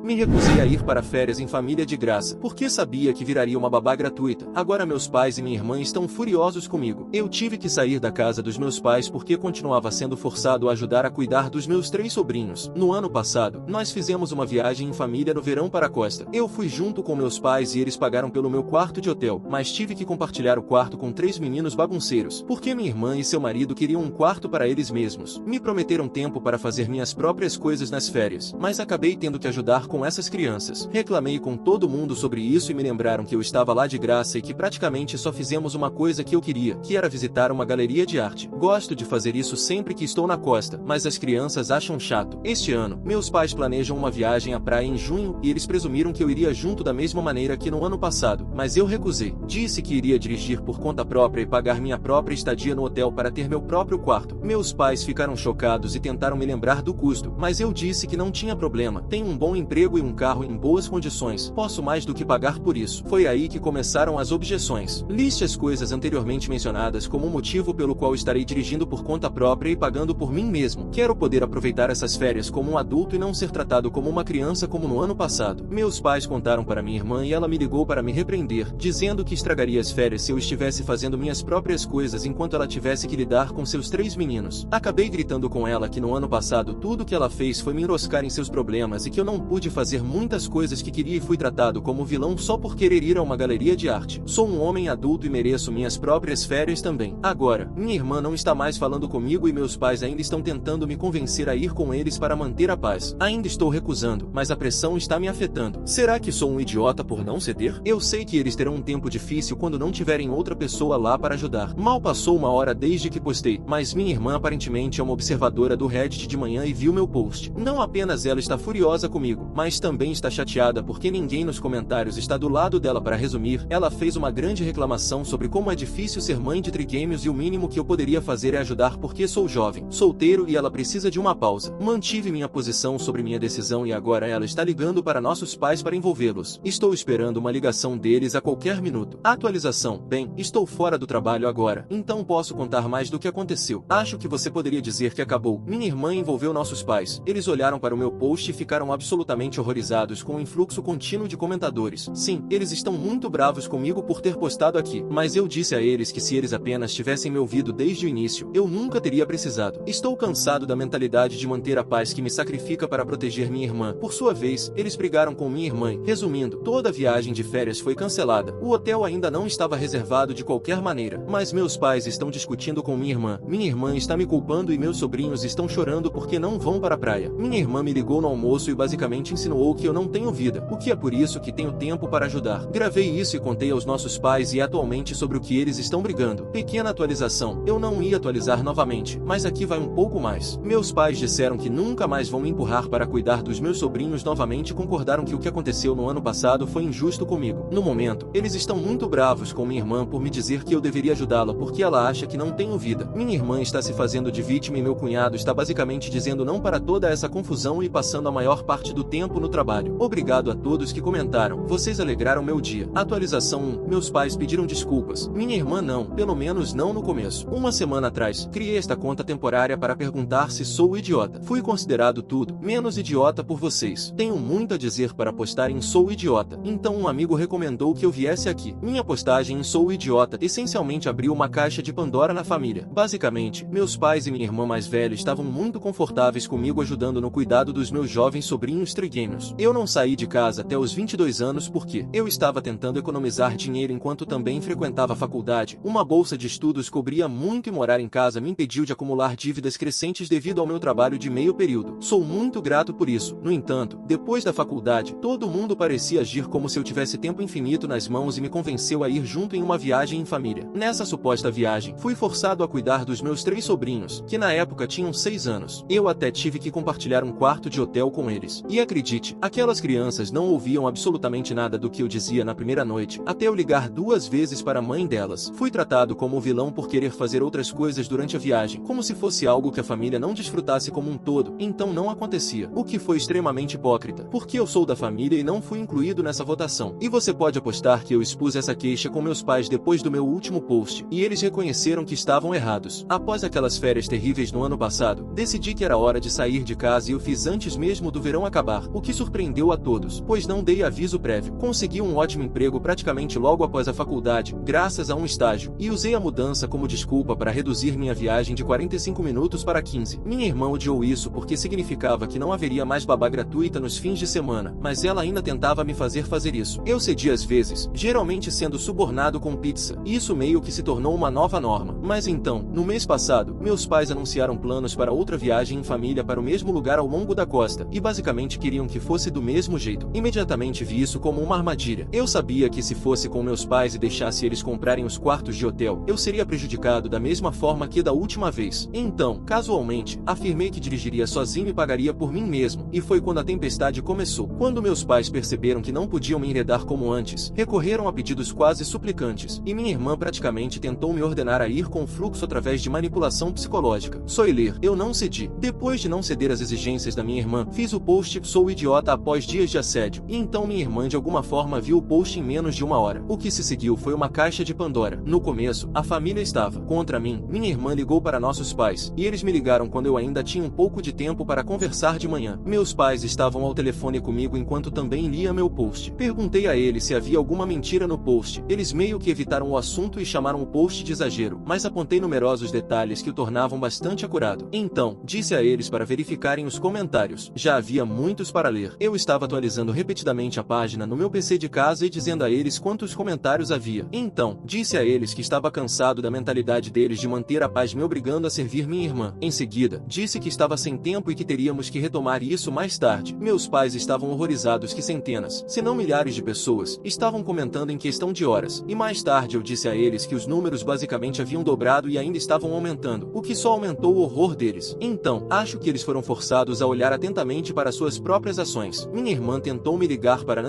Me recusei a ir para férias em família de graça, porque sabia que viraria uma babá gratuita. Agora meus pais e minha irmã estão furiosos comigo. Eu tive que sair da casa dos meus pais porque continuava sendo forçado a ajudar a cuidar dos meus 3 sobrinhos. No ano passado, nós fizemos uma viagem em família no verão para a costa. Eu fui junto com meus pais e eles pagaram pelo meu quarto de hotel, mas tive que compartilhar o quarto com 3 meninos bagunceiros, porque minha irmã e seu marido queriam um quarto para eles mesmos. Me prometeram tempo para fazer minhas próprias coisas nas férias, mas acabei tendo que ajudar com essas crianças. Reclamei com todo mundo sobre isso e me lembraram que eu estava lá de graça e que praticamente só fizemos uma coisa que eu queria, que era visitar uma galeria de arte. Gosto de fazer isso sempre que estou na costa, mas as crianças acham chato. Este ano, meus pais planejam uma viagem à praia em junho e eles presumiram que eu iria junto da mesma maneira que no ano passado, mas eu recusei. Disse que iria dirigir por conta própria e pagar minha própria estadia no hotel para ter meu próprio quarto. Meus pais ficaram chocados e tentaram me lembrar do custo, mas eu disse que não tinha problema. Tenho um bom emprego e um carro em boas condições. Posso mais do que pagar por isso. Foi aí que começaram as objeções. Liste as coisas anteriormente mencionadas como o motivo pelo qual estarei dirigindo por conta própria e pagando por mim mesmo. Quero poder aproveitar essas férias como um adulto e não ser tratado como uma criança como no ano passado. Meus pais contaram para minha irmã e ela me ligou para me repreender, dizendo que estragaria as férias se eu estivesse fazendo minhas próprias coisas enquanto ela tivesse que lidar com seus 3 meninos. Acabei gritando com ela que no ano passado tudo que ela fez foi me enroscar em seus problemas e que eu não pude fazer muitas coisas que queria e fui tratado como vilão só por querer ir a uma galeria de arte. Sou um homem adulto e mereço minhas próprias férias também. Agora, minha irmã não está mais falando comigo e meus pais ainda estão tentando me convencer a ir com eles para manter a paz. Ainda estou recusando, mas a pressão está me afetando. Será que sou um idiota por não ceder? Eu sei que eles terão um tempo difícil quando não tiverem outra pessoa lá para ajudar. Mal passou uma hora desde que postei, mas minha irmã aparentemente é uma observadora do Reddit de manhã e viu meu post. Não apenas ela está furiosa comigo, mas também está chateada porque ninguém nos comentários está do lado dela. Para resumir, ela fez uma grande reclamação sobre como é difícil ser mãe de trigêmeos e o mínimo que eu poderia fazer é ajudar porque sou jovem, solteiro e ela precisa de uma pausa. Mantive minha posição sobre minha decisão e agora ela está ligando para nossos pais para envolvê-los. Estou esperando uma ligação deles a qualquer minuto. Atualização: bem, estou fora do trabalho agora, então posso contar mais do que aconteceu. Acho que você poderia dizer que acabou. Minha irmã envolveu nossos pais. Eles olharam para o meu post e ficaram absolutamente horrorizados com o influxo contínuo de comentadores. Sim, eles estão muito bravos comigo por ter postado aqui, mas eu disse a eles que se eles apenas tivessem me ouvido desde o início, eu nunca teria precisado. Estou cansado da mentalidade de manter a paz que me sacrifica para proteger minha irmã. Por sua vez, eles brigaram com minha irmã. Resumindo, toda a viagem de férias foi cancelada. O hotel ainda não estava reservado de qualquer maneira, mas meus pais estão discutindo com minha irmã. Minha irmã está me culpando e meus sobrinhos estão chorando porque não vão para a praia. Minha irmã me ligou no almoço e basicamente insinuou que eu não tenho vida, o que é por isso que tenho tempo para ajudar. Gravei isso e contei aos nossos pais e atualmente sobre o que eles estão brigando. Pequena atualização: eu não ia atualizar novamente, mas aqui vai um pouco mais. Meus pais disseram que nunca mais vão me empurrar para cuidar dos meus sobrinhos novamente e concordaram que o que aconteceu no ano passado foi injusto comigo. No momento, eles estão muito bravos com minha irmã por me dizer que eu deveria ajudá-la porque ela acha que não tenho vida. Minha irmã está se fazendo de vítima e meu cunhado está basicamente dizendo não para toda essa confusão e passando a maior parte do tempo no trabalho. Obrigado a todos que comentaram. Vocês alegraram meu dia. Atualização 1. Meus pais pediram desculpas. Minha irmã não, pelo menos não no começo. Uma semana atrás, criei esta conta temporária para perguntar se sou idiota. Fui considerado tudo menos idiota por vocês. Tenho muito a dizer para postar em Sou Idiota, então um amigo recomendou que eu viesse aqui. Minha postagem em Sou Idiota essencialmente abriu uma caixa de Pandora na família. Basicamente, meus pais e minha irmã mais velha estavam muito confortáveis comigo ajudando no cuidado dos meus jovens sobrinhos trigêmeos. Eu não saí de casa até os 22 anos porque eu estava tentando economizar dinheiro enquanto também frequentava a faculdade. Uma bolsa de estudos cobria muito e morar em casa me impediu de acumular dívidas crescentes devido ao meu trabalho de meio período. Sou muito grato por isso. No entanto, depois da faculdade, todo mundo parecia agir como se eu tivesse tempo infinito nas mãos e me convenceu a ir junto em uma viagem em família. Nessa suposta viagem, fui forçado a cuidar dos meus 3 sobrinhos, que na época tinham 6 anos. Eu até tive que compartilhar um quarto de hotel com eles. E acredite, aquelas crianças não ouviam absolutamente nada do que eu dizia na primeira noite, até eu ligar 2 vezes para a mãe delas. Fui tratado como o vilão por querer fazer outras coisas durante a viagem, como se fosse algo que a família não desfrutasse como um todo, então não acontecia, o que foi extremamente hipócrita, porque eu sou da família e não fui incluído nessa votação. E você pode apostar que eu expus essa queixa com meus pais depois do meu último post, e eles reconheceram que estavam errados. Após aquelas férias terríveis no ano passado, decidi que era hora de sair de casa e eu fiz antes mesmo do verão acabar. o que surpreendeu a todos, pois não dei aviso prévio. Consegui um ótimo emprego praticamente logo após a faculdade, graças a um estágio, e usei a mudança como desculpa para reduzir minha viagem de 45 minutos para 15. Minha irmã odiou isso porque significava que não haveria mais babá gratuita nos fins de semana, mas ela ainda tentava me fazer isso. Eu cedi às vezes, geralmente sendo subornado com pizza, e isso meio que se tornou uma nova norma. Mas então, no mês passado, meus pais anunciaram planos para outra viagem em família para o mesmo lugar ao longo da costa, e basicamente queriam que fosse do mesmo jeito. Imediatamente vi isso como uma armadilha. Eu sabia que se fosse com meus pais e deixasse eles comprarem os quartos de hotel, eu seria prejudicado da mesma forma que da última vez. Então, casualmente, afirmei que dirigiria sozinho e pagaria por mim mesmo, e foi quando a tempestade começou. Quando meus pais perceberam que não podiam me enredar como antes, recorreram a pedidos quase suplicantes, e minha irmã praticamente tentou me ordenar a ir com o fluxo através de manipulação psicológica. Soiler, eu não cedi. Depois de não ceder às exigências da minha irmã, fiz o post "Sou idiota" após dias de assédio, e então minha irmã de alguma forma viu o post em menos de uma hora. O que se seguiu foi uma caixa de Pandora. No começo, a família estava contra mim. Minha irmã ligou para nossos pais, e eles me ligaram quando eu ainda tinha um pouco de tempo para conversar de manhã. Meus pais estavam ao telefone comigo enquanto também lia meu post. Perguntei a eles se havia alguma mentira no post. Eles meio que evitaram o assunto e chamaram o post de exagero, mas apontei numerosos detalhes que o tornavam bastante acurado. Então, disse a eles para verificarem os comentários. Já havia muitos para ler. Eu estava atualizando repetidamente a página no meu PC de casa e dizendo a eles quantos comentários havia. Então, disse a eles que estava cansado da mentalidade deles de manter a paz me obrigando a servir minha irmã. Em seguida, disse que estava sem tempo e que teríamos que retomar isso mais tarde. Meus pais estavam horrorizados que centenas, se não milhares de pessoas, estavam comentando em questão de horas. E mais tarde eu disse a eles que os números basicamente haviam dobrado e ainda estavam aumentando, o que só aumentou o horror deles. Então, acho que eles foram forçados a olhar atentamente para suas próprias ações. Minha irmã tentou me ligar para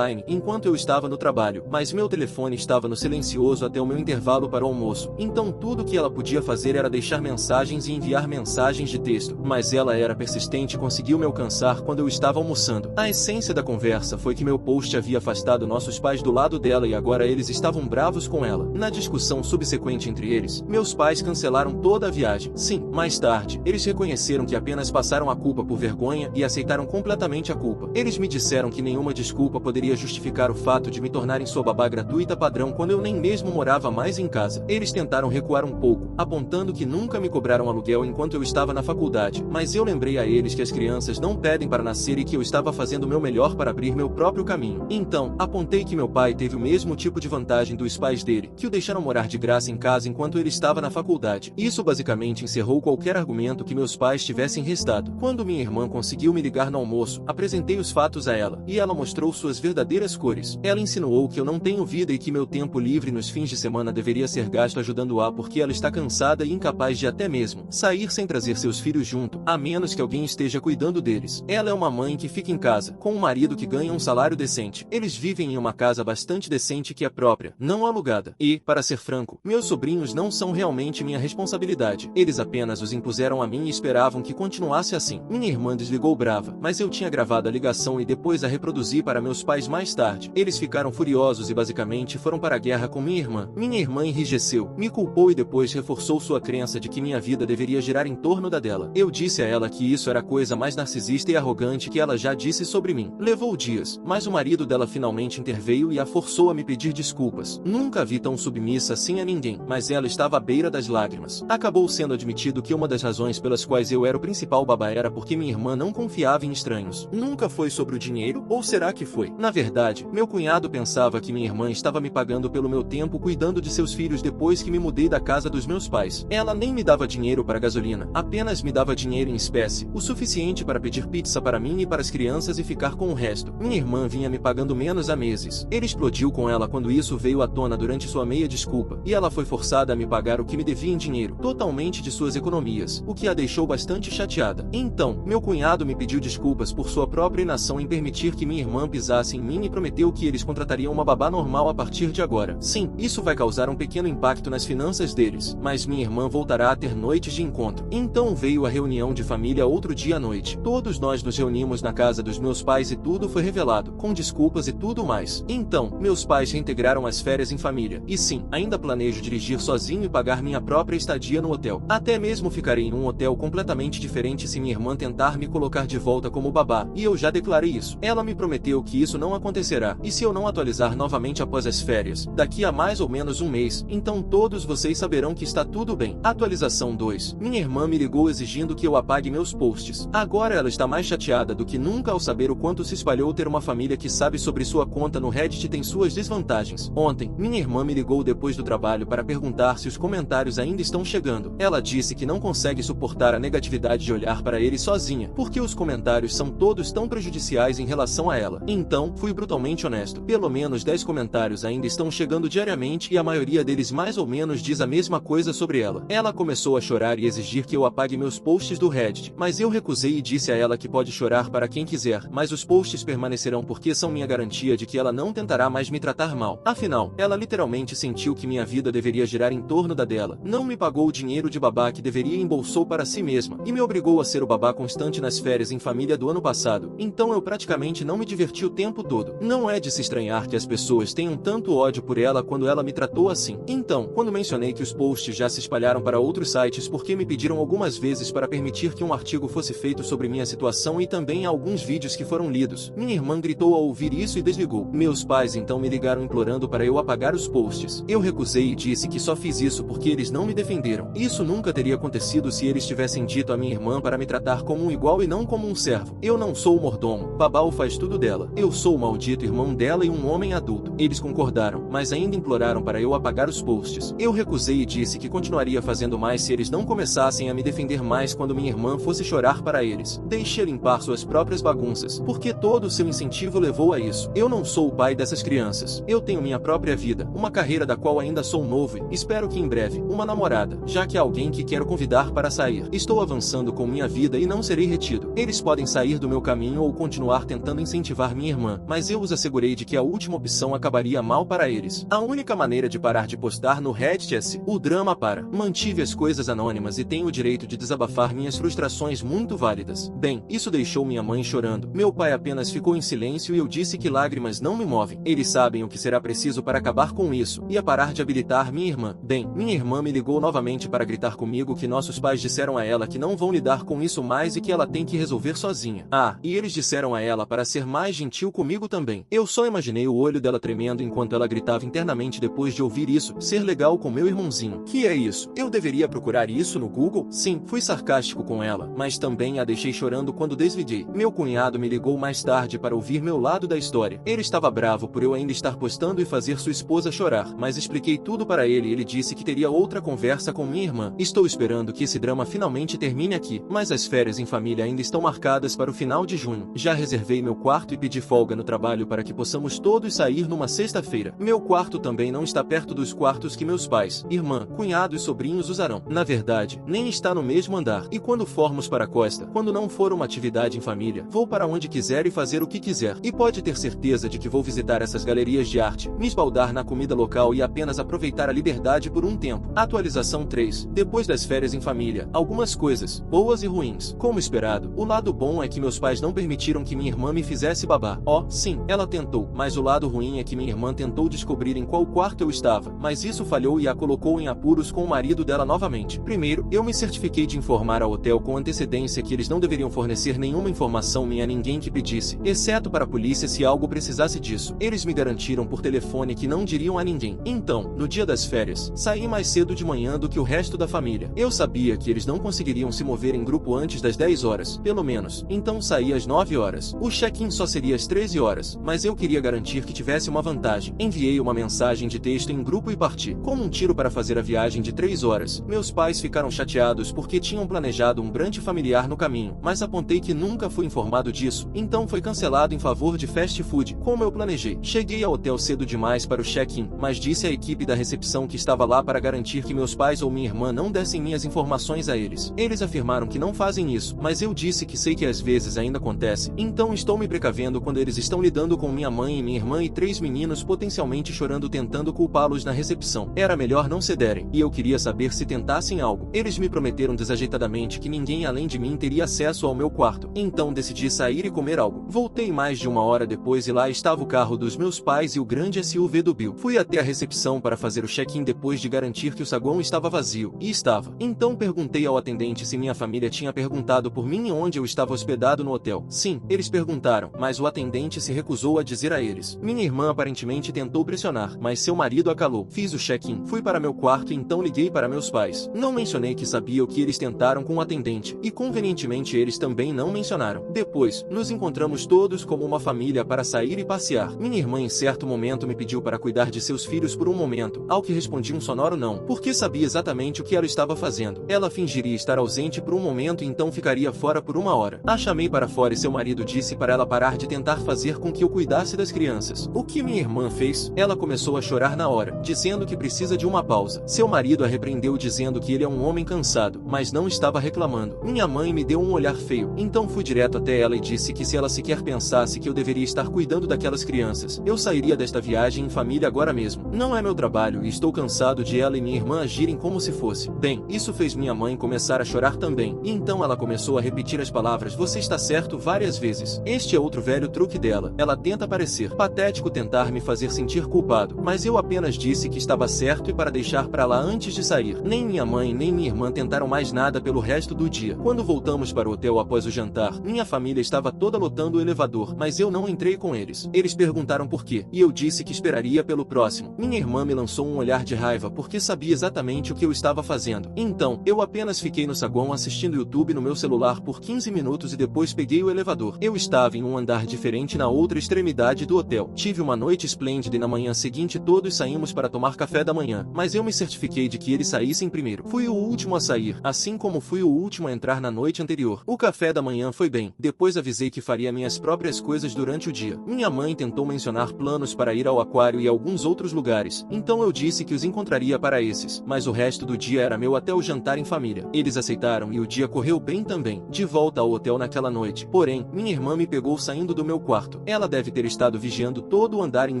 enquanto eu estava no trabalho, mas meu telefone estava no silencioso até o meu intervalo para o almoço. Então tudo que ela podia fazer era deixar mensagens e enviar mensagens de texto. Mas ela era persistente e conseguiu me alcançar quando eu estava almoçando. A essência da conversa foi que meu post havia afastado nossos pais do lado dela e agora eles estavam bravos com ela. Na discussão subsequente entre eles, meus pais cancelaram toda a viagem. Sim, mais tarde, eles reconheceram que apenas passaram a culpa por vergonha e aceitaram completamente a culpa. Eles me disseram que nenhuma desculpa poderia justificar o fato de me tornarem sua babá gratuita padrão quando eu nem mesmo morava mais em casa. Eles tentaram recuar um pouco, apontando que nunca me cobraram aluguel enquanto eu estava na faculdade, mas eu lembrei a eles que as crianças não pedem para nascer e que eu estava fazendo o meu melhor para abrir meu próprio caminho. Então, apontei que meu pai teve o mesmo tipo de vantagem dos pais dele, que o deixaram morar de graça em casa enquanto ele estava na faculdade. Isso basicamente encerrou qualquer argumento que meus pais tivessem restado. Quando minha irmã conseguiu me ligar no almoço, apresentei os fatos a ela, e ela mostrou suas verdadeiras cores. Ela insinuou que eu não tenho vida e que meu tempo livre nos fins de semana deveria ser gasto ajudando-a porque ela está cansada e incapaz de até mesmo sair sem trazer seus filhos junto, a menos que alguém esteja cuidando deles. Ela é uma mãe que fica em casa, com um marido que ganha um salário decente. Eles vivem em uma casa bastante decente que é própria, não alugada. E, para ser franco, meus sobrinhos não são realmente minha responsabilidade. Eles apenas os impuseram a mim e esperavam que continuasse assim. Minha irmã desligou brava, mas eu tinha gravado a ligação e depois a reproduzi para meus pais mais tarde. Eles ficaram furiosos e basicamente foram para a guerra com minha irmã. Minha irmã enrijeceu, me culpou e depois reforçou sua crença de que minha vida deveria girar em torno da dela. Eu disse a ela que isso era a coisa mais narcisista e arrogante que ela já disse sobre mim. Levou dias, mas o marido dela finalmente interveio e a forçou a me pedir desculpas. Nunca vi tão submissa assim a ninguém, mas ela estava à beira das lágrimas. Acabou sendo admitido que uma das razões pelas quais eu era o principal babá era porque minha irmã não confiava em estranhos. Nunca foi sobre o dinheiro, ou será que foi? Na verdade, meu cunhado pensava que minha irmã estava me pagando pelo meu tempo cuidando de seus filhos depois que me mudei da casa dos meus pais. Ela nem me dava dinheiro para gasolina, apenas me dava dinheiro em espécie, o suficiente para pedir pizza para mim e para as crianças e ficar com o resto. Minha irmã vinha me pagando menos há meses. Ele explodiu com ela quando isso veio à tona durante sua meia desculpa, e ela foi forçada a me pagar o que me devia em dinheiro, totalmente de suas economias, o que a deixou bastante chateada. Então, meu cunhado me pediu desculpas por sua própria inação em permitir que minha irmã pisasse em mim e prometeu que eles contratariam uma babá normal a partir de agora. Sim, isso vai causar um pequeno impacto nas finanças deles, mas minha irmã voltará a ter noites de encontro. Então veio a reunião de família outro dia à noite. Todos nós nos reunimos na casa dos meus pais e tudo foi revelado, com desculpas e tudo mais. Então, meus pais reintegraram as férias em família. E sim, ainda planejo dirigir sozinho e pagar minha própria estadia no hotel. Até mesmo ficarei em um hotel completamente diferente se minha irmã tentar me colocar de volta como babá, e eu já declarei isso. Ela me prometeu que isso não acontecerá, e se eu não atualizar novamente após as férias, daqui a mais ou menos um mês, então todos vocês saberão que está tudo bem. Atualização 2. Minha irmã me ligou exigindo que eu apague meus posts. Agora ela está mais chateada do que nunca ao saber o quanto se espalhou ter uma família que sabe sobre sua conta no Reddit tem suas desvantagens. Ontem, minha irmã me ligou depois do trabalho para perguntar se os comentários ainda estão chegando. Ela disse que não consegue suportar a negatividade de olhar para eles sozinha, porque os comentários são todos tão prejudiciais em relação a ela. Então, fui brutalmente honesto. Pelo menos 10 comentários ainda estão chegando diariamente e a maioria deles mais ou menos diz a mesma coisa sobre ela. Ela começou a chorar e exigir que eu apague meus posts do Reddit, mas eu recusei e disse a ela que pode chorar para quem quiser, mas os posts permanecerão porque são minha garantia de que ela não tentará mais me tratar mal. Afinal, ela literalmente sentiu que minha vida deveria girar em torno da dela. Não me pagou o dinheiro de babá que deveria e embolsou para si mesma, e me obrigou a ser o babá constante nas férias em família do ano passado. Então eu praticamente não me diverti o tempo todo. Não é de se estranhar que as pessoas tenham tanto ódio por ela quando ela me tratou assim. Então, quando mencionei que os posts já se espalharam para outros sites porque me pediram algumas vezes para permitir que um artigo fosse feito sobre minha situação e também alguns vídeos que foram lidos, minha irmã gritou ao ouvir isso e desligou. Meus pais então me ligaram implorando para eu apagar os posts. Eu recusei e disse que só fiz isso porque eles não me defenderam. Isso nunca teria acontecido se eles tivessem dito à minha irmã para me tratar como um igual e não como um servo. Eu não sou o mordomo, babá faz tudo dela. Eu sou o maldito irmão dela e um homem adulto. Eles concordaram, mas ainda imploraram para eu apagar os posts. Eu recusei e disse que continuaria fazendo mais se eles não começassem a me defender mais quando minha irmã fosse chorar para eles. Deixe limpar suas próprias bagunças, porque todo o seu incentivo levou a isso. Eu não sou o pai dessas crianças. Eu tenho minha própria vida, uma carreira da qual ainda sou novo e, espero que em breve, uma namorada, já que há alguém que quero convidar para sair. Estou avançando com minha vida e não serei retido. Eles podem sair do meu caminho ou continuar tentando incentivar minha irmã, mas eu os assegurei de que a última opção acabaria mal para eles. A única maneira de parar de postar no Reddit é se o drama para. Mantive as coisas anônimas e tenho o direito de desabafar minhas frustrações muito válidas. Bem, isso deixou minha mãe chorando. Meu pai apenas ficou em silêncio e eu disse que lágrimas não me movem. Eles sabem o que será preciso para acabar com isso, e a parar de habilitar minha irmã. Bem, minha irmã me ligou novamente para gritar comigo que nossos pais disseram a ela que não vão lidar com isso mais e que ela tem que resolver sozinha. Ah, e eles disseram a ela para ser mais gentil comigo também. Eu só imaginei o olho dela tremendo enquanto ela gritava internamente depois de ouvir isso. Ser legal com meu irmãozinho. Que é isso? Eu deveria procurar isso no Google? Sim, fui sarcástico com ela, mas também a deixei chorando quando desliguei. Meu cunhado me ligou mais tarde para ouvir meu lado da história. Ele estava bravo por eu ainda estar postando e fazer sua esposa chorar, mas expliquei tudo para ele e ele disse que teria outra conversa com minha irmã. Estou esperando que esse drama finalmente termine aqui, mas as férias em família ainda estão marcadas para o final de junho. Já reservei meu quarto e pedi folga no trabalho para que possamos todos sair numa sexta-feira. Meu quarto também não está perto dos quartos que meus pais, irmã, cunhado e sobrinhos usarão. Na verdade, nem está no mesmo andar. E quando formos para a costa, quando não for uma atividade em família, vou para onde quiser e fazer o que quiser. E pode ter certeza de que vou visitar essas galerias de arte, me esbaldar na comida local e apenas aproveitar a liberdade por um tempo. Atualização 3. Depois das férias em família, algumas coisas, boas e ruins. Como esperado, o lado bom é que meus pais não permitiram que minha irmã me fizesse babá. Oh, sim, ela tentou, mas o lado ruim é que minha irmã tentou descobrir em qual quarto eu estava, mas isso falhou e a colocou em apuros com o marido dela novamente. Primeiro, eu me certifiquei de informar ao hotel com antecedência que eles não deveriam fornecer nenhuma informação minha a ninguém que pedisse, exceto para a polícia se algo precisasse disso. Eles me garantiram por telefone que não diriam a ninguém. Então, no dia das férias, saí mais cedo de manhã do que o resto da família. Eu sabia que eles não conseguiriam se mover em grupo antes das 10 horas, pelo menos, então saí às 9 horas. O check-in só seria às 13 horas, mas eu queria garantir que tivesse uma vantagem. Enviei uma mensagem de texto em grupo e parti. Como um tiro para fazer a viagem de 3 horas. Meus pais ficaram chateados porque tinham planejado um brunch familiar no caminho, mas apontei que nunca fui informado disso, então foi cancelado em favor de fast food, como eu planejei. Cheguei ao hotel cedo demais para o check-in, mas disse à equipe da recepção que estava lá para garantir que meus pais ou minha irmã não dessem minhas informações a eles. Eles afirmaram que não fazem isso, mas eu disse que sei que às vezes ainda acontece, então estou me precavendo quando eles estão lidando com minha mãe e minha irmã e 3 meninos potencialmente chorando tentando culpá-los na recepção. Era melhor não cederem, e eu queria saber se tentassem algo. Eles me prometeram desajeitadamente que ninguém além de mim teria acesso ao meu quarto, então decidi sair e comer algo. Voltei mais de 1 hora depois e lá estava o carro dos meus pais e o grande SUV do Bill. Fui até a recepção para fazer o check-in depois de garantir que o saguão estava vazio, e estava. Então perguntei ao atendente se minha família tinha perguntado por mim e onde verdade eu estava hospedado no hotel. Sim, eles perguntaram, mas o atendente se recusou a dizer a eles. Minha irmã aparentemente tentou pressionar, mas seu marido a calou. Fiz o check-in, fui para meu quarto e então liguei para meus pais. Não mencionei que sabia o que eles tentaram com o atendente, e convenientemente eles também não mencionaram. Depois, nos encontramos todos como uma família para sair e passear. Minha irmã em certo momento me pediu para cuidar de seus filhos por um momento, ao que respondi um sonoro não, porque sabia exatamente o que ela estava fazendo. Ela fingiria estar ausente por um momento e então ficaria fora por uma hora. A chamei para fora e seu marido disse para ela parar de tentar fazer com que eu cuidasse das crianças. O que minha irmã fez? Ela começou a chorar na hora, dizendo que precisa de uma pausa. Seu marido a repreendeu dizendo que ele é um homem cansado, mas não estava reclamando. Minha mãe me deu um olhar feio, então fui direto até ela e disse que se ela sequer pensasse que eu deveria estar cuidando daquelas crianças, eu sairia desta viagem em família agora mesmo. Não é meu trabalho e estou cansado de ela e minha irmã agirem como se fosse. Bem, isso fez minha mãe começar a chorar também, e então ela começou a repetir as palavras "você está certo" várias vezes. Este é outro velho truque dela. Ela tenta parecer patético, tentar me fazer sentir culpado, mas eu apenas disse que estava certo e para deixar pra lá antes de sair. Nem minha mãe nem minha irmã tentaram mais nada pelo resto do dia. Quando voltamos para o hotel após o jantar, minha família estava toda lotando o elevador, mas eu não entrei com eles. Eles perguntaram por quê, e eu disse que esperaria pelo próximo. Minha irmã me lançou um olhar de raiva porque sabia exatamente o que eu estava fazendo. Então, eu apenas fiquei no saguão assistindo YouTube no meu celular por 15 minutos e depois peguei o elevador. Eu estava em um andar diferente na outra extremidade do hotel. Tive uma noite esplêndida e na manhã seguinte todos saímos para tomar café da manhã, mas eu me certifiquei de que eles saíssem primeiro. Fui o último a sair, assim como fui o último a entrar na noite anterior. O café da manhã foi bem, depois avisei que faria minhas próprias coisas durante o dia. Minha mãe tentou mencionar planos para ir ao aquário e alguns outros lugares, então eu disse que os encontraria para esses, mas o resto do dia era meu até o jantar em família. Eles aceitaram e o dia correu bem também. De volta ao hotel naquela noite, porém, minha irmã me pegou saindo do meu quarto. Ela deve ter estado vigiando todo o andar em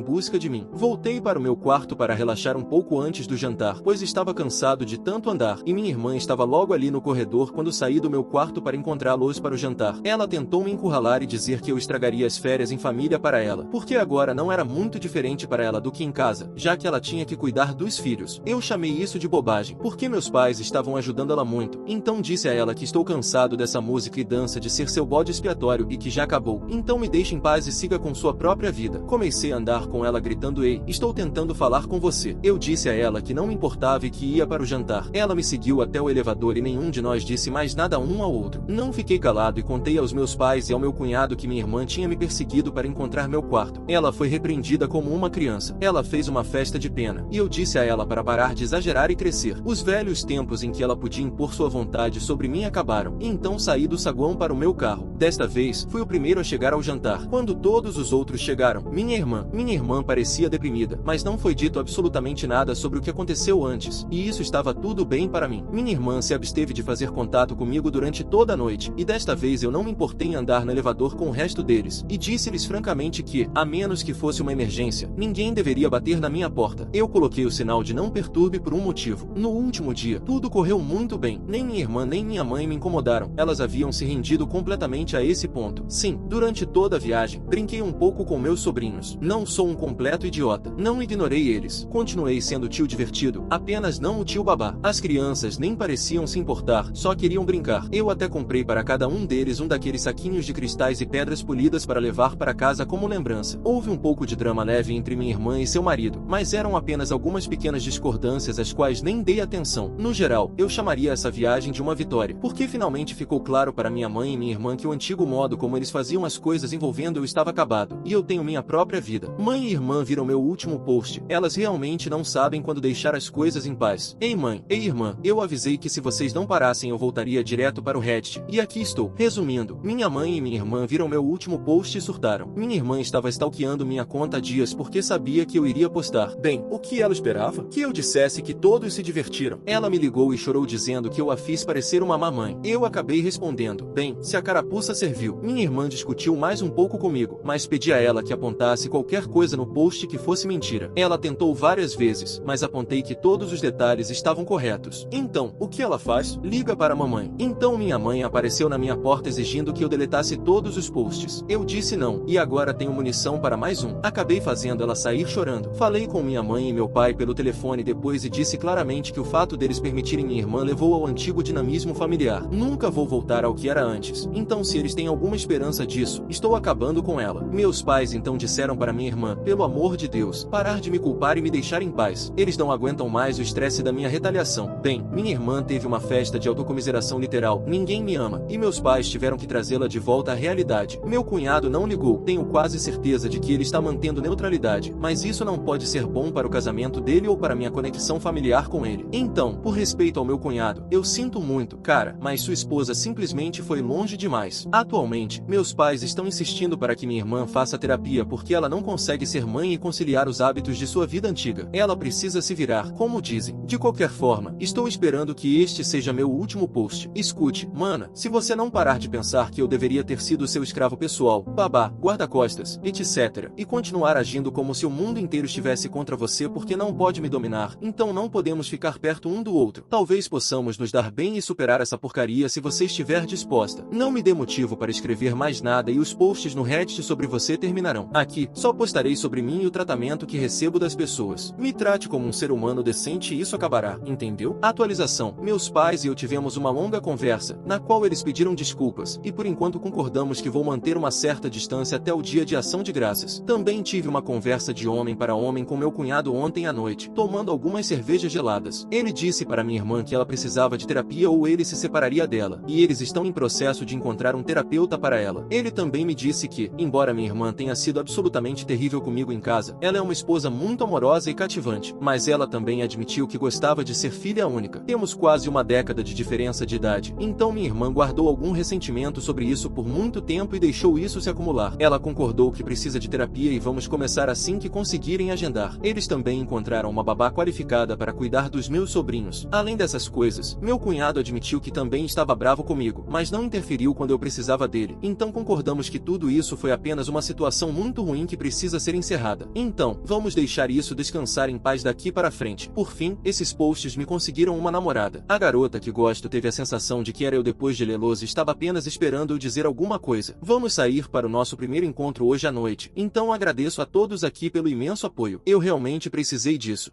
busca de mim. Voltei para o meu quarto para relaxar um pouco antes do jantar, pois estava cansado de tanto andar, e minha irmã estava logo ali no corredor quando saí do meu quarto para encontrá-los para o jantar. Ela tentou me encurralar e dizer que eu estragaria as férias em família para ela, porque agora não era muito diferente para ela do que em casa, já que ela tinha que cuidar dos filhos. Eu chamei isso de bobagem, porque meus pais estavam ajudando ela muito. Então disse a ela que estou cansado dessa música e dança de ser seu bode expiatório e que já acabou. Então me deixe em paz e siga com sua própria vida. Comecei a andar com ela gritando: "Ei, estou tentando falar com você." Eu disse a ela que não me importava e que ia para o jantar. Ela me seguiu até o elevador e nenhum de nós disse mais nada um ao outro. Não fiquei calado e contei aos meus pais e ao meu cunhado que minha irmã tinha me perseguido para encontrar meu quarto. Ela foi repreendida como uma criança. Ela fez uma festa de pena, e eu disse a ela para parar de exagerar e crescer. Os velhos tempos em que ela podia impor sua vontade sobre mim acabaram, e então saí do saguão para o meu carro. Desta vez, fui o primeiro a chegar ao jantar. Quando todos os outros chegaram, minha irmã parecia deprimida, mas não foi dito absolutamente nada sobre o que aconteceu antes, e isso estava tudo bem para mim. Minha irmã se absteve de fazer contato comigo durante toda a noite, e desta vez eu não me importei em andar no elevador com o resto deles, e disse-lhes francamente que, a menos que fosse uma emergência, ninguém deveria bater na minha porta. Eu coloquei o sinal de não perturbe por um motivo. No último dia, tudo correu muito bem. Nem minha irmã nem minha mãe me incomodaram. Elas haviam se rendido completamente a esse ponto. Sim, durante toda a viagem, brinquei um pouco com meus sobrinhos. Não sou um completo idiota. Não ignorei eles. Continuei sendo o tio divertido, apenas não o tio babá. As crianças nem pareciam se importar, só queriam brincar. Eu até comprei para cada um deles um daqueles saquinhos de cristais e pedras polidas para levar para casa como lembrança. Houve um pouco de drama leve entre minha irmã e seu marido, mas eram apenas algumas pequenas discordâncias às quais nem dei atenção. No geral, eu chamaria essa viagem de uma vitória, porque finalmente ficou claro para minha mãe e minha irmã que o antigo modo como eles faziam as coisas envolvendo eu estava acabado, e eu tenho minha própria vida. Mãe e irmã viram meu último post. Elas realmente não sabem quando deixar as coisas em paz. Ei mãe, ei irmã, eu avisei que se vocês não parassem eu voltaria direto para o Reddit, e aqui estou. Resumindo, minha mãe e minha irmã viram meu último post e surtaram. Minha irmã estava stalkeando minha conta há dias porque sabia que eu iria postar. Bem, o que ela esperava? Que eu dissesse que todos se divertiram. Ela me ligou e chorou dizendo que eu a fiz parecer uma mamãe. Eu acabei respondendo: bem, se a carapuça serviu. Minha irmã discutiu mais um pouco comigo, mas pedi a ela que apontasse qualquer coisa no post que fosse mentira. Ela tentou várias vezes, mas apontei que todos os detalhes estavam corretos. Então, o que ela faz? Liga para a mamãe. Então minha mãe apareceu na minha porta exigindo que eu deletasse todos os posts. Eu disse não, e agora tenho munição para mais um. Acabei fazendo ela sair chorando. Falei com minha mãe e meu pai pelo telefone depois e disse claramente que o fato deles permitirem minha irmã levou ao antigo dinamismo familiar. Nunca vou voltar ao que que era antes. Então se eles têm alguma esperança disso, estou acabando com ela. Meus pais então disseram para minha irmã, pelo amor de Deus, parar de me culpar e me deixar em paz. Eles não aguentam mais o estresse da minha retaliação. Bem, minha irmã teve uma festa de autocomiseração literal, ninguém me ama, e meus pais tiveram que trazê-la de volta à realidade. Meu cunhado não ligou, tenho quase certeza de que ele está mantendo neutralidade, mas isso não pode ser bom para o casamento dele ou para minha conexão familiar com ele. Então, por respeito ao meu cunhado, eu sinto muito, cara, mas sua esposa simplesmente foi longe demais. Atualmente, meus pais estão insistindo para que minha irmã faça terapia porque ela não consegue ser mãe e conciliar os hábitos de sua vida antiga. Ela precisa se virar, como dizem. De qualquer forma, estou esperando que este seja meu último post. Escute, mana, se você não parar de pensar que eu deveria ter sido seu escravo pessoal, babá, guarda-costas, etc., e continuar agindo como se o mundo inteiro estivesse contra você porque não pode me dominar, então não podemos ficar perto um do outro. Talvez possamos nos dar bem e superar essa porcaria se você estiver disposta. Não me dê motivo para escrever mais nada e os posts no Reddit sobre você terminarão. Aqui, só postarei sobre mim e o tratamento que recebo das pessoas. Me trate como um ser humano decente e isso acabará, entendeu? Atualização. Meus pais e eu tivemos uma longa conversa, na qual eles pediram desculpas, e por enquanto concordamos que vou manter uma certa distância até o dia de ação de graças. Também tive uma conversa de homem para homem com meu cunhado ontem à noite, tomando algumas cervejas geladas. Ele disse para minha irmã que ela precisava de terapia ou ele se separaria dela, e eles estão em processo de encontrar um terapeuta para ela. Ele também me disse que, embora minha irmã tenha sido absolutamente terrível comigo em casa, ela é uma esposa muito amorosa e cativante, mas ela também admitiu que gostava de ser filha única. Temos quase uma década de diferença de idade, então minha irmã guardou algum ressentimento sobre isso por muito tempo e deixou isso se acumular. Ela concordou que precisa de terapia e vamos começar assim que conseguirem agendar. Eles também encontraram uma babá qualificada para cuidar dos meus sobrinhos. Além dessas coisas, meu cunhado admitiu que também estava bravo comigo, mas não interferiu quando eu precisava dele. Então concordamos que tudo isso foi apenas uma situação muito ruim que precisa ser encerrada. Então, vamos deixar isso descansar em paz daqui para frente. Por fim, esses posts me conseguiram uma namorada. A garota que gosto teve a sensação de que era eu depois de lê-los e estava apenas esperando eu dizer alguma coisa. Vamos sair para o nosso primeiro encontro hoje à noite. Então agradeço a todos aqui pelo imenso apoio. Eu realmente precisei disso.